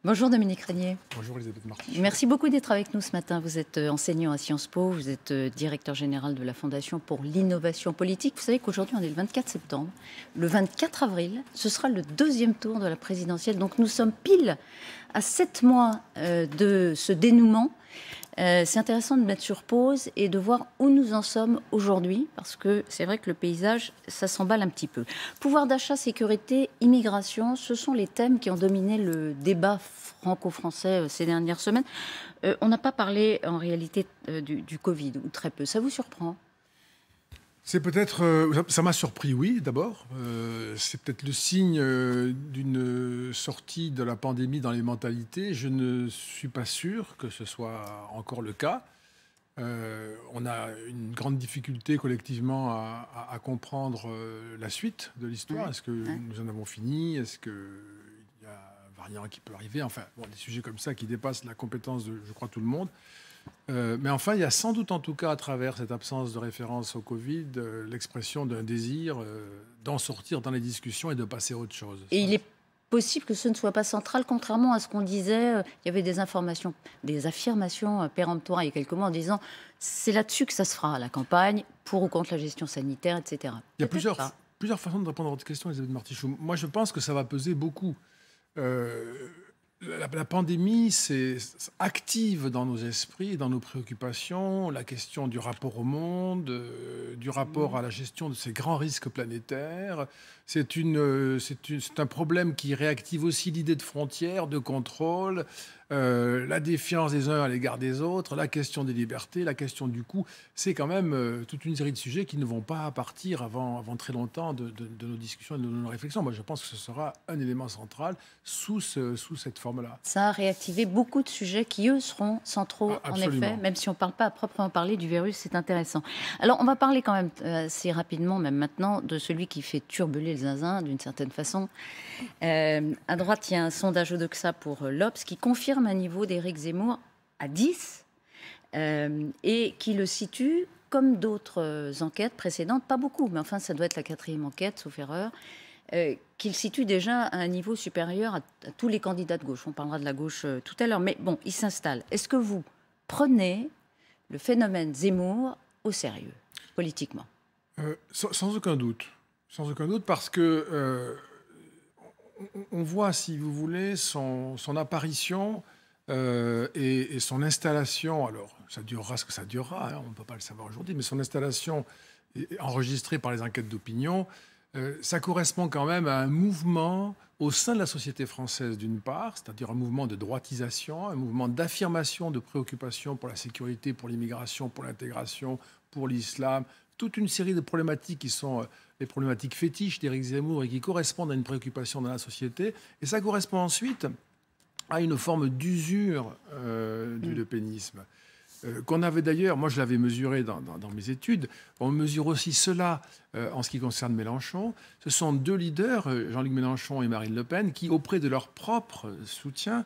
Bonjour Dominique Régnier. Bonjour Elisabeth Marty. Merci beaucoup d'être avec nous ce matin. Vous êtes enseignant à Sciences Po, vous êtes directeur général de la Fondation pour l'innovation politique. Vous savez qu'aujourd'hui on est le 24 septembre. Le 24 avril, ce sera le deuxième tour de la présidentielle. Donc nous sommes pile à 7 mois de ce dénouement. C'est intéressant de mettre sur pause et de voir où nous en sommes aujourd'hui, parce que c'est vrai que le paysage, ça s'emballe un petit peu. Pouvoir d'achat, sécurité, immigration, ce sont les thèmes qui ont dominé le débat franco-français ces dernières semaines. On n'a pas parlé en réalité du Covid, ou très peu. Ça vous surprend ? C'est peut-être, ça m'a surpris, oui, d'abord. C'est peut-être le signe d'une sortie de la pandémie dans les mentalités. Je ne suis pas sûr que ce soit encore le cas. On a une grande difficulté collectivement à comprendre la suite de l'histoire. Est-ce que nous en avons fini? Est-ce qu'il y a un variant qui peut arriver? Enfin, bon, des sujets comme ça qui dépassent la compétence de, je crois, tout le monde. Mais enfin, il y a sans doute, en tout cas, à travers cette absence de référence au Covid, l'expression d'un désir d'en sortir dans les discussions et de passer à autre chose. Et il est possible que ce ne soit pas central, contrairement à ce qu'on disait. Il y avait des affirmations péremptoires il y a quelques mois en disant c'est là-dessus que ça se fera, la campagne, pour ou contre la gestion sanitaire, etc. Il y a plusieurs façons de répondre à votre question, Elisabeth Martichoux. Moi, je pense que ça va peser beaucoup. La pandémie, c'est active dans nos esprits et dans nos préoccupations la question du rapport au monde, du rapport à la gestion de ces grands risques planétaires. C'est un problème qui réactive aussi l'idée de frontières, de contrôle, la défiance des uns à l'égard des autres, la question des libertés, la question du coût. C'est quand même toute une série de sujets qui ne vont pas partir avant très longtemps de nos discussions et de nos réflexions. Moi, je pense que ce sera un élément central sous cette forme-là. Ça a réactivé beaucoup de sujets qui, eux, seront centraux, en effet, même si on ne parle pas à proprement parler du virus, c'est intéressant. Alors, on va parler quand même assez rapidement, même maintenant, de celui qui fait turbeler le zinzin, d'une certaine façon. À droite, il y a un sondage Odoxa pour l'Obs qui confirme un niveau d'Éric Zemmour à 10 et qui le situe, comme d'autres enquêtes précédentes, pas beaucoup, mais enfin, ça doit être la 4e enquête, sauf erreur, qu'il situe déjà à un niveau supérieur à tous les candidats de gauche. On parlera de la gauche tout à l'heure, mais bon, il s'installe. Est-ce que vous prenez le phénomène Zemmour au sérieux, politiquement? Sans aucun doute. Sans aucun doute, parce que on voit, si vous voulez, son apparition et son installation. Alors, ça durera ce que ça durera, hein, on ne peut pas le savoir aujourd'hui, mais son installation enregistrée par les enquêtes d'opinion, ça correspond quand même à un mouvement au sein de la société française, d'une part, c'est-à-dire un mouvement de droitisation, un mouvement d'affirmation de préoccupations pour la sécurité, pour l'immigration, pour l'intégration, pour l'islam, toute une série de problématiques qui sont les problématiques fétiches d'Éric Zemmour et qui correspondent à une préoccupation dans la société. Et ça correspond ensuite à une forme d'usure du lepénisme. Qu'on avait d'ailleurs, moi je l'avais mesuré dans mes études, on mesure aussi cela en ce qui concerne Mélenchon. Ce sont deux leaders, Jean-Luc Mélenchon et Marine Le Pen, qui auprès de leur propre soutien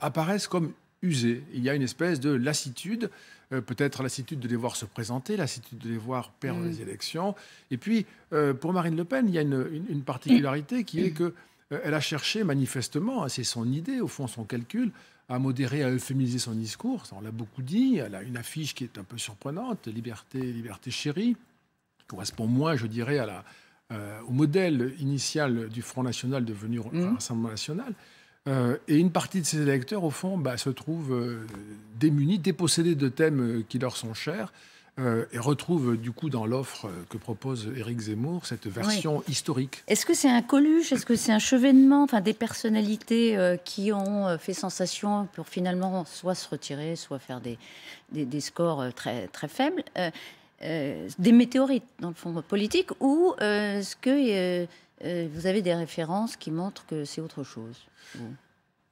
apparaissent comme usés. Il y a une espèce de lassitude, peut-être lassitude de les voir se présenter, lassitude de les voir perdre les élections. Et puis, pour Marine Le Pen, il y a une particularité qui est que elle a cherché manifestement, c'est son idée, au fond son calcul, à modérer, à euphémiser son discours. Ça, on l'a beaucoup dit. Elle a une affiche qui est un peu surprenante, liberté chérie, qui correspond moins, je dirais, au modèle initial du Front National devenu un Rassemblement National. Et une partie de ses électeurs, au fond, se trouvent démunis, dépossédés de thèmes qui leur sont chers, et retrouvent du coup dans l'offre que propose Éric Zemmour cette version historique. Est-ce que c'est un Coluche? Est-ce que c'est un chevènement, enfin, des personnalités qui ont fait sensation pour finalement soit se retirer, soit faire des scores très, très faibles, des météorites dans le fond politique, ou est-ce que vous avez des références qui montrent que c'est autre chose?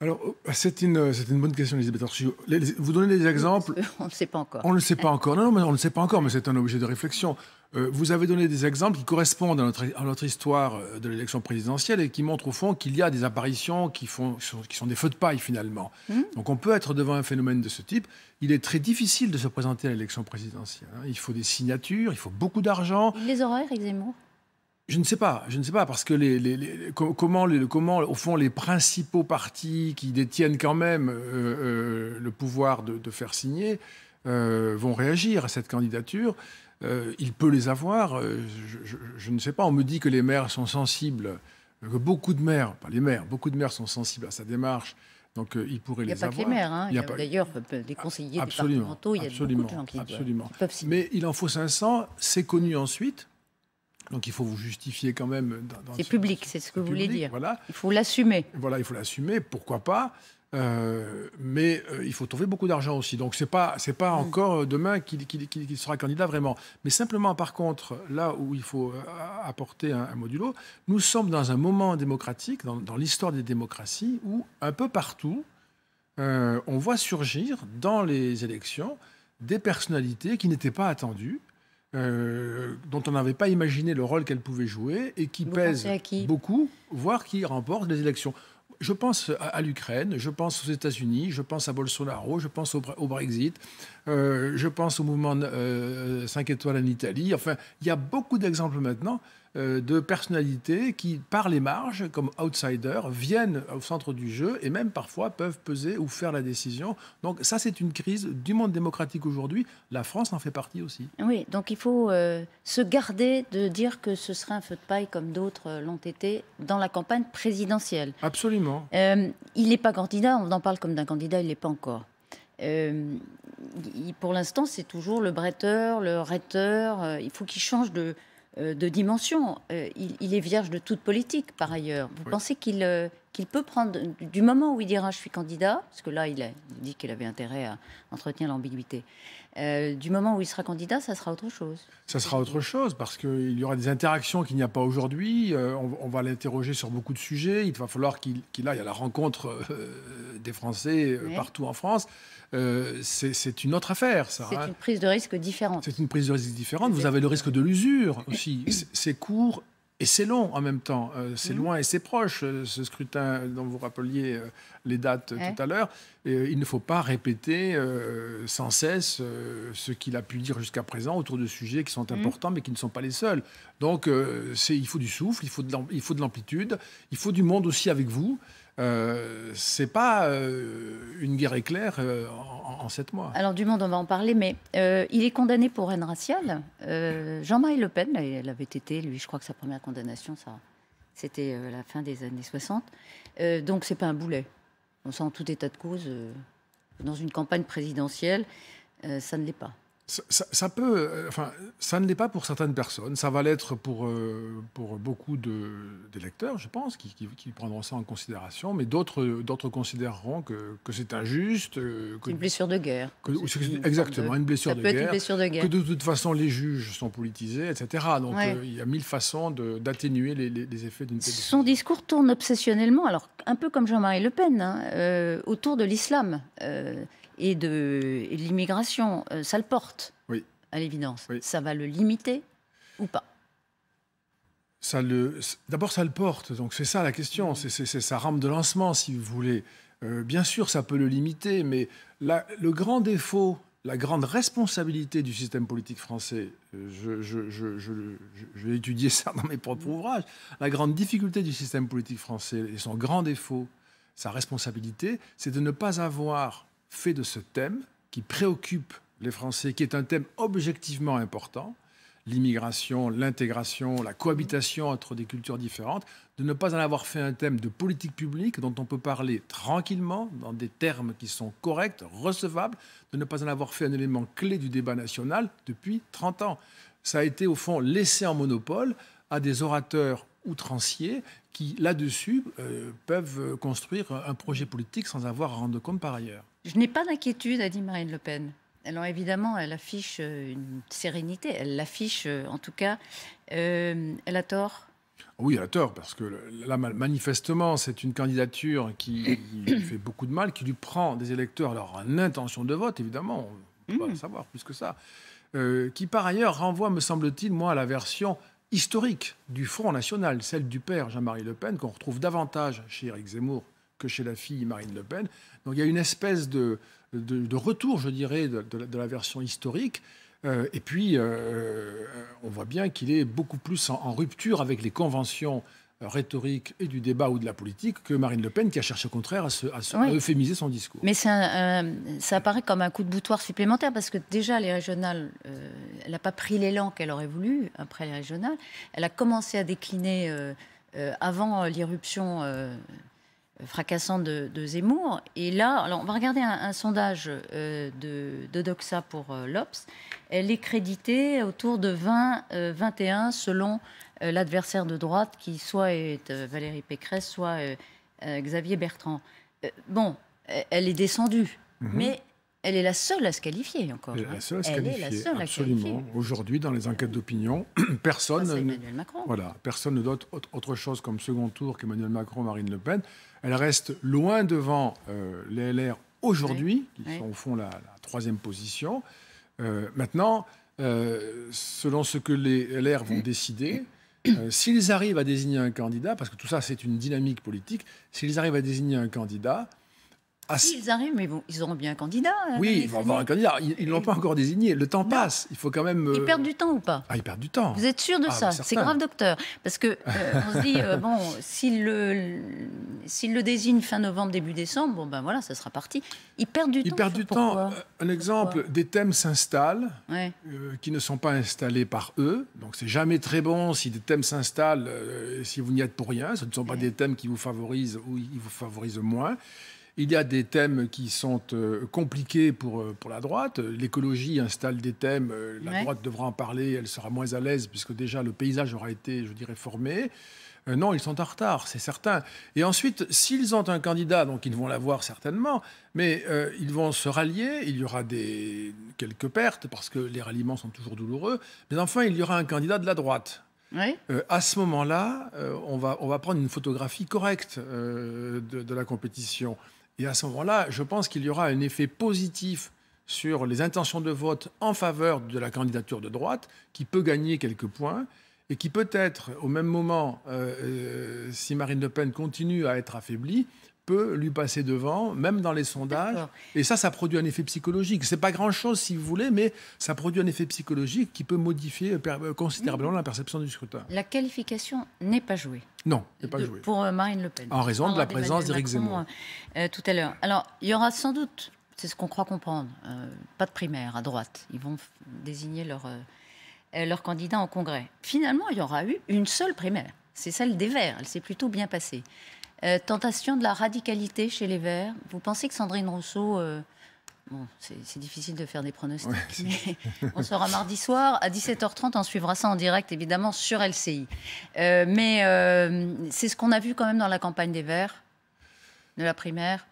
Alors, c'est une bonne question, Elisabeth Martichoux. Vous donnez des exemples. On ne sait pas encore. On ne le sait pas encore. Non, mais on ne le sait pas encore, mais c'est un objet de réflexion. Vous avez donné des exemples qui correspondent à notre histoire de l'élection présidentielle et qui montrent au fond qu'il y a des apparitions qui sont des feux de paille finalement. Donc on peut être devant un phénomène de ce type. Il est très difficile de se présenter à l'élection présidentielle. Il faut des signatures, il faut beaucoup d'argent. Il les aura, Éric Zemmour? Je ne sais pas, parce que comment, au fond, les principaux partis qui détiennent quand même le pouvoir de faire signer vont réagir à cette candidature. Il peut les avoir, je ne sais pas. On me dit que les maires sont sensibles, que beaucoup de maires, pas les maires, beaucoup de maires sont sensibles à sa démarche. Donc, il pourrait les avoir. Il n'y a pas que les maires. Hein. Il y a d'ailleurs des conseillers départementaux. Il y a beaucoup de gens qui peuvent signer. Mais il en faut 500. C'est connu ensuite. Donc il faut vous justifier quand même. C'est public, c'est ce que vous voulez dire. Voilà. Il faut l'assumer. Voilà, il faut l'assumer, pourquoi pas. Mais il faut trouver beaucoup d'argent aussi. Donc c'est pas encore demain qu'il sera candidat vraiment. Mais simplement, par contre, là où il faut apporter un modulo, nous sommes dans un moment démocratique, dans l'histoire des démocraties, où un peu partout, on voit surgir dans les élections des personnalités qui n'étaient pas attendues, dont on n'avait pas imaginé le rôle qu'elles pouvaient jouer et qui pèsent beaucoup, voire qui remportent les élections. Je pense à l'Ukraine, je pense aux États-Unis, je pense à Bolsonaro, je pense au Brexit, je pense au mouvement 5 étoiles en Italie. Enfin, il y a beaucoup d'exemples maintenant de personnalités qui, par les marges, comme outsiders, viennent au centre du jeu et même parfois peuvent peser ou faire la décision. Donc ça, c'est une crise du monde démocratique aujourd'hui. La France en fait partie aussi. Oui, donc il faut se garder de dire que ce serait un feu de paille comme d'autres l'ont été dans la campagne présidentielle. Absolument. Il n'est pas candidat, on en parle comme d'un candidat, il ne l'est pas encore. Pour l'instant, c'est toujours le bretteur, le rhéteur. Il faut qu'il change de dimension. Il est vierge de toute politique, par ailleurs. Vous pensez qu'il peut prendre, du moment où il dira « je suis candidat », parce que là, il dit qu'il avait intérêt à entretenir l'ambiguïté, du moment où il sera candidat, ça sera autre chose. Ça sera autre chose, parce qu'il y aura des interactions qu'il n'y a pas aujourd'hui. On va l'interroger sur beaucoup de sujets. Il va falloir qu'il aille à la rencontre des Français partout en France. C'est une autre affaire, ça. C'est une prise de risque différente. C'est une prise de risque différente. Vous avez le risque de l'usure aussi. C'est court et c'est long en même temps. C'est loin et c'est proche, ce scrutin dont vous rappeliez les dates tout à l'heure. Il ne faut pas répéter sans cesse ce qu'il a pu dire jusqu'à présent autour de sujets qui sont importants, mais qui ne sont pas les seuls. Donc, il faut du souffle, il faut de l'amplitude, il faut du monde aussi avec vous. C'est pas une guerre éclair en 7 mois. Alors du monde, on va en parler, mais il est condamné pour haine raciale. Jean-Marie Le Pen, elle avait été, lui, je crois que sa première condamnation, c'était à la fin des années 60. Donc c'est pas un boulet. On sent en tout état de cause, dans une campagne présidentielle, ça ne l'est pas. Ça peut, enfin, ça ne l'est pas pour certaines personnes. Ça va l'être pour beaucoup d'électeurs, je pense, qui prendront ça en considération. Mais d'autres considéreront que c'est injuste. C'est une blessure de guerre. Exactement, une blessure de guerre. Ça peut être une blessure de guerre. Que de toute façon, les juges sont politisés, etc. Donc, il y a 1000 façons d'atténuer les effets d'une telle décision. Son discours tourne obsessionnellement, alors un peu comme Jean-Marie Le Pen, autour de l'islam. Et de l'immigration, ça le porte, à l'évidence. Oui. Ça va le limiter ou pas? D'abord, ça le porte, donc c'est ça la question, c'est sa rampe de lancement, si vous voulez. Bien sûr, ça peut le limiter, mais le grand défaut, la grande responsabilité du système politique français, je vais étudier ça dans mes propres ouvrages, la grande difficulté du système politique français et son grand défaut, sa responsabilité, c'est de ne pas avoir fait de ce thème qui préoccupe les Français, qui est un thème objectivement important, l'immigration, l'intégration, la cohabitation entre des cultures différentes, de ne pas en avoir fait un thème de politique publique dont on peut parler tranquillement, dans des termes qui sont corrects, recevables, de ne pas en avoir fait un élément clé du débat national depuis 30 ans. Ça a été au fond laissé en monopole à des orateurs outranciers qui, là-dessus, peuvent construire un projet politique sans avoir à rendre compte par ailleurs. Je n'ai pas d'inquiétude, a dit Marine Le Pen. Alors évidemment, elle affiche une sérénité, elle l'affiche en tout cas. Elle a tort? Oui, elle a tort, parce que là, manifestement, c'est une candidature qui lui fait beaucoup de mal, qui lui prend des électeurs alors en intention de vote, évidemment, on ne peut pas savoir plus que ça, qui par ailleurs renvoie, me semble-t-il, moi, à la version historique du Front National, celle du père Jean-Marie Le Pen, qu'on retrouve davantage chez Éric Zemmour que chez la fille Marine Le Pen. Donc il y a une espèce de retour, je dirais, de la version historique. Et puis, on voit bien qu'il est beaucoup plus en rupture avec les conventions rhétorique et du débat ou de la politique que Marine Le Pen, qui a cherché au contraire à euphémiser son discours. Mais ça apparaît comme un coup de boutoir supplémentaire, parce que déjà, les régionales, elle n'a pas pris l'élan qu'elle aurait voulu après les régionales. Elle a commencé à décliner avant l'irruption fracassante de Zemmour. Et là, alors on va regarder un sondage de Doxa pour l'Obs. Elle est créditée autour de 20-21 selon l'adversaire de droite, qui soit est Valérie Pécresse, soit Xavier Bertrand. Bon, elle est descendue, mais elle est la seule à se qualifier encore. Elle est la seule à se qualifier, absolument. Aujourd'hui, dans les enquêtes d'opinion, personne ne doit autre chose comme second tour qu'Emmanuel Macron, Marine Le Pen. Elle reste loin devant les LR aujourd'hui, qui sont au fond la troisième position. Maintenant, selon ce que les LR vont décider, s'ils arrivent à désigner un candidat, parce que tout ça c'est une dynamique politique, s'ils arrivent à désigner un candidat... S'ils arrivent, mais ils auront bien un candidat. Oui, ils vont avoir un candidat. Ils ne l'ont pas encore désigné. Le temps passe. Il faut quand même... Ils perdent du temps ou pas? Ils perdent du temps. Vous êtes sûr de ça? C'est grave, docteur. Parce qu'on se dit, bon, s'ils le désignent fin novembre, début décembre, bon ben voilà, ça sera parti. Ils perdent du temps. Ils perdent du temps. Un exemple, des thèmes s'installent qui ne sont pas installés par eux. Donc c'est jamais très bon si des thèmes s'installent, si vous n'y êtes pour rien. Ce ne sont pas des thèmes qui vous favorisent ou ils vous favorisent moins. Il y a des thèmes qui sont compliqués pour la droite. L'écologie installe des thèmes, la droite devra en parler, elle sera moins à l'aise puisque déjà le paysage aura été, je dirais, formé. Non, ils sont en retard, c'est certain. Et ensuite, s'ils ont un candidat, donc ils vont l'avoir certainement, mais ils vont se rallier, il y aura quelques pertes parce que les ralliements sont toujours douloureux, mais enfin, il y aura un candidat de la droite. À ce moment-là, on va prendre une photographie correcte de la compétition. Et à ce moment-là, je pense qu'il y aura un effet positif sur les intentions de vote en faveur de la candidature de droite, qui peut gagner quelques points, et qui peut-être, au même moment, si Marine Le Pen continue à être affaiblie, peut lui passer devant, même dans les sondages. Et ça produit un effet psychologique. C'est pas grand-chose, si vous voulez, mais ça produit un effet psychologique qui peut modifier considérablement la perception du scrutin. La qualification n'est pas jouée. Non, n'est pas jouée. Pour Marine Le Pen. En raison de la présence d'Éric Zemmour. Tout à l'heure. Alors, il y aura sans doute, c'est ce qu'on croit comprendre, pas de primaire à droite. Ils vont désigner leur candidat en congrès. Finalement, il y aura eu une seule primaire. C'est celle des Verts. Elle s'est plutôt bien passée. Tentation de la radicalité chez les Verts. Vous pensez que Sandrine Rousseau... bon, c'est difficile de faire des pronostics, mais on sera mardi soir à 17h30. On suivra ça en direct, évidemment, sur LCI. Mais c'est ce qu'on a vu quand même dans la campagne des Verts, de la primaire.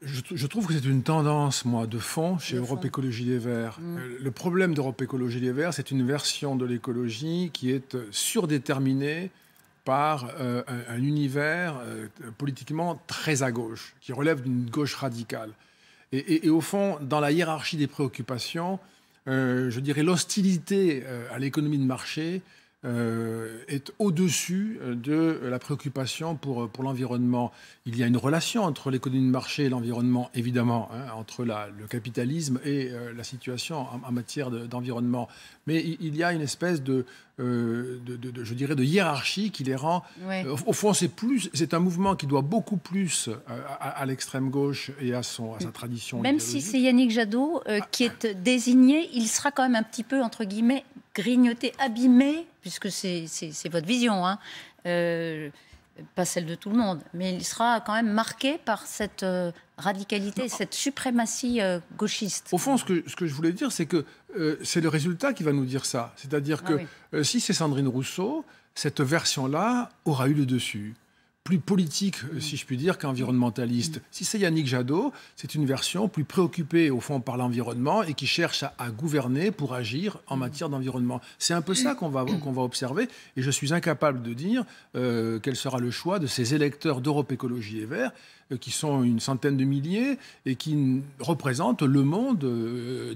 Je trouve que c'est une tendance, moi, de fond chez Europe Écologie Les Verts. Le problème d'Europe Écologie Les Verts, c'est une version de l'écologie qui est surdéterminée par un univers politiquement très à gauche, qui relève d'une gauche radicale. Et au fond, dans la hiérarchie des préoccupations, je dirais l'hostilité à l'économie de marché est au-dessus de la préoccupation pour l'environnement. Il y a une relation entre l'économie de marché et l'environnement, évidemment, entre le capitalisme et la situation en matière d'environnement. Mais il y a une espèce je dirais, de hiérarchie qui les rend... Au fond, c'est un mouvement qui doit beaucoup plus à l'extrême gauche et à sa tradition. Même si c'est Yannick Jadot qui est désigné, il sera quand même un petit peu, entre guillemets, grignoté, abîmé, puisque c'est votre vision, pas celle de tout le monde, mais il sera quand même marqué par cette radicalité, cette suprématie gauchiste. Au fond, ce que je voulais dire, c'est que c'est le résultat qui va nous dire ça. C'est-à-dire que si c'est Sandrine Rousseau, cette version-là aura eu le dessus. Plus politique, si je puis dire, qu'environnementaliste. Si c'est Yannick Jadot, c'est une version plus préoccupée, au fond, par l'environnement et qui cherche à gouverner pour agir en matière d'environnement. C'est un peu ça qu'on va observer. Et je suis incapable de dire quel sera le choix de ces électeurs d'Europe Écologie Les Verts, qui sont une centaine de milliers et qui représentent le monde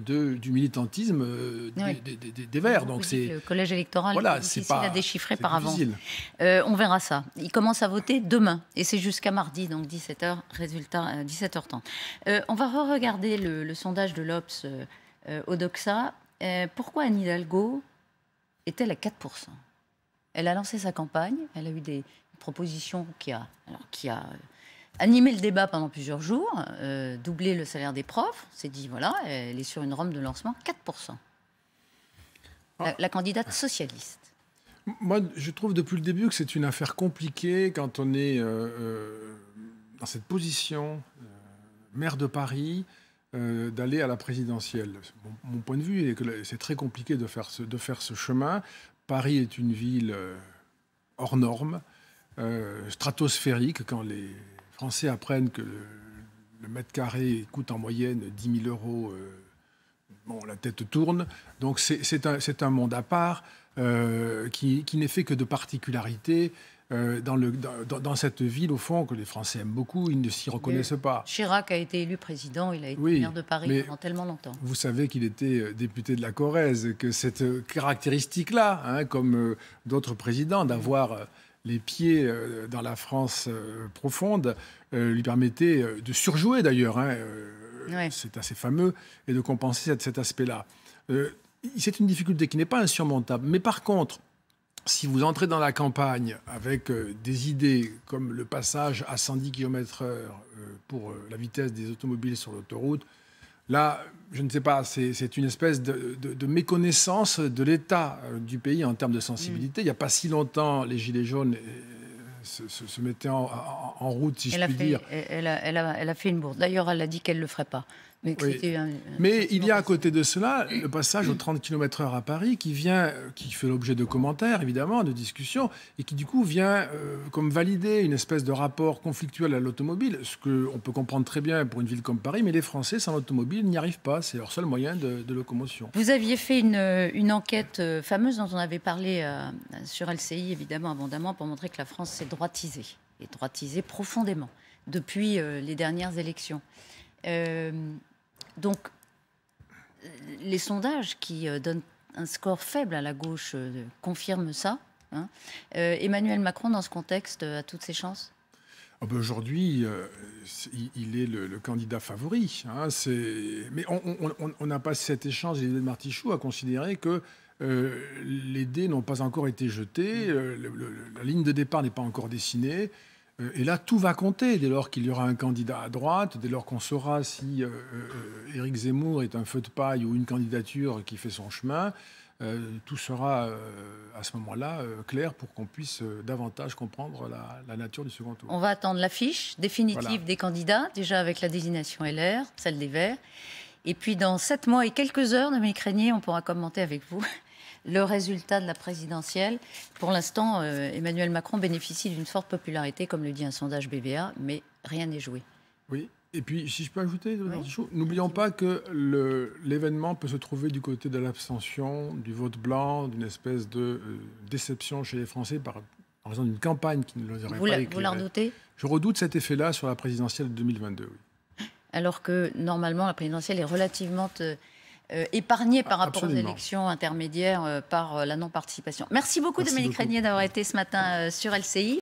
du militantisme des Verts. Donc c'est le collège électoral est difficile à déchiffrer par avance. On verra ça. Ils commencent à voter demain et c'est jusqu'à mardi, donc 17h, résultat 17h30. On va re-regarder le sondage de l'Obs au Doxa. Pourquoi Anne Hidalgo est-elle à 4%? Elle a lancé sa campagne, elle a eu des propositions qui a animé le débat pendant plusieurs jours, doubler le salaire des profs, on s'est dit, voilà, elle est sur une rampe de lancement, 4%. La candidate socialiste. Moi, je trouve depuis le début que c'est une affaire compliquée quand on est dans cette position, maire de Paris, d'aller à la présidentielle. Mon point de vue est que c'est très compliqué de faire ce chemin. Paris est une ville hors norme, stratosphérique. Quand les Français apprennent que le mètre carré coûte en moyenne 10 000 €, la tête tourne. Donc c'est un monde à part qui n'est fait que de particularités. Dans cette ville, au fond, que les Français aiment beaucoup, ils ne s'y reconnaissent pas. Chirac a été élu président, il a été maire de Paris pendant tellement longtemps. Vous savez qu'il était député de la Corrèze, que cette caractéristique-là, comme d'autres présidents, d'avoir les pieds dans la France profonde, lui permettait de surjouer d'ailleurs, c'est assez fameux, et de compenser cet aspect-là. C'est une difficulté qui n'est pas insurmontable, mais par contre, si vous entrez dans la campagne avec des idées comme le passage à 110 km/h pour la vitesse des automobiles sur l'autoroute, là, je ne sais pas, c'est une espèce de méconnaissance de l'état du pays en termes de sensibilité. Il n'y a pas si longtemps, les Gilets jaunes se mettaient en route, si je puis dire. Elle a fait une bourde. D'ailleurs, elle a dit qu'elle ne le ferait pas. Mais il y a à côté de cela le passage aux 30 km/h à Paris qui fait l'objet de commentaires, évidemment, de discussions, et qui du coup vient comme valider une espèce de rapport conflictuel à l'automobile, ce qu'on peut comprendre très bien pour une ville comme Paris, mais les Français, sans l'automobile, n'y arrivent pas. C'est leur seul moyen de locomotion. Vous aviez fait une enquête fameuse dont on avait parlé sur LCI, évidemment, abondamment, pour montrer que la France s'est droitisée, et droitisée profondément, depuis les dernières élections. Donc, les sondages qui donnent un score faible à la gauche confirment ça. Emmanuel Macron, dans ce contexte, a toutes ses chances? Aujourd'hui, il est le candidat favori. Mais on a passé cet échange, Elisabeth Martichoux a considéré que les dés n'ont pas encore été jetés, la ligne de départ n'est pas encore dessinée. Et là, tout va compter dès lors qu'il y aura un candidat à droite, dès lors qu'on saura si Éric Zemmour est un feu de paille ou une candidature qui fait son chemin. Tout sera à ce moment-là clair pour qu'on puisse davantage comprendre la nature du second tour. On va attendre l'affiche définitive des candidats, déjà avec la désignation LR, celle des Verts. Et puis dans 7 mois et quelques heures, Dominique Régnier, on pourra commenter avec vous le résultat de la présidentielle. Pour l'instant, Emmanuel Macron bénéficie d'une forte popularité, comme le dit un sondage BVA, mais rien n'est joué. Oui, et puis si je peux ajouter, n'oublions pas que l'événement peut se trouver du côté de l'abstention, du vote blanc, d'une espèce de déception chez les Français en raison d'une campagne qui ne les aurait pas éclairés. Vous la redoutez? Je redoute cet effet-là sur la présidentielle de 2022, oui. Alors que, normalement, la présidentielle est relativement épargnée par rapport aux élections intermédiaires par la non-participation. Merci beaucoup, Dominique Régnier, d'avoir été ce matin sur LCI.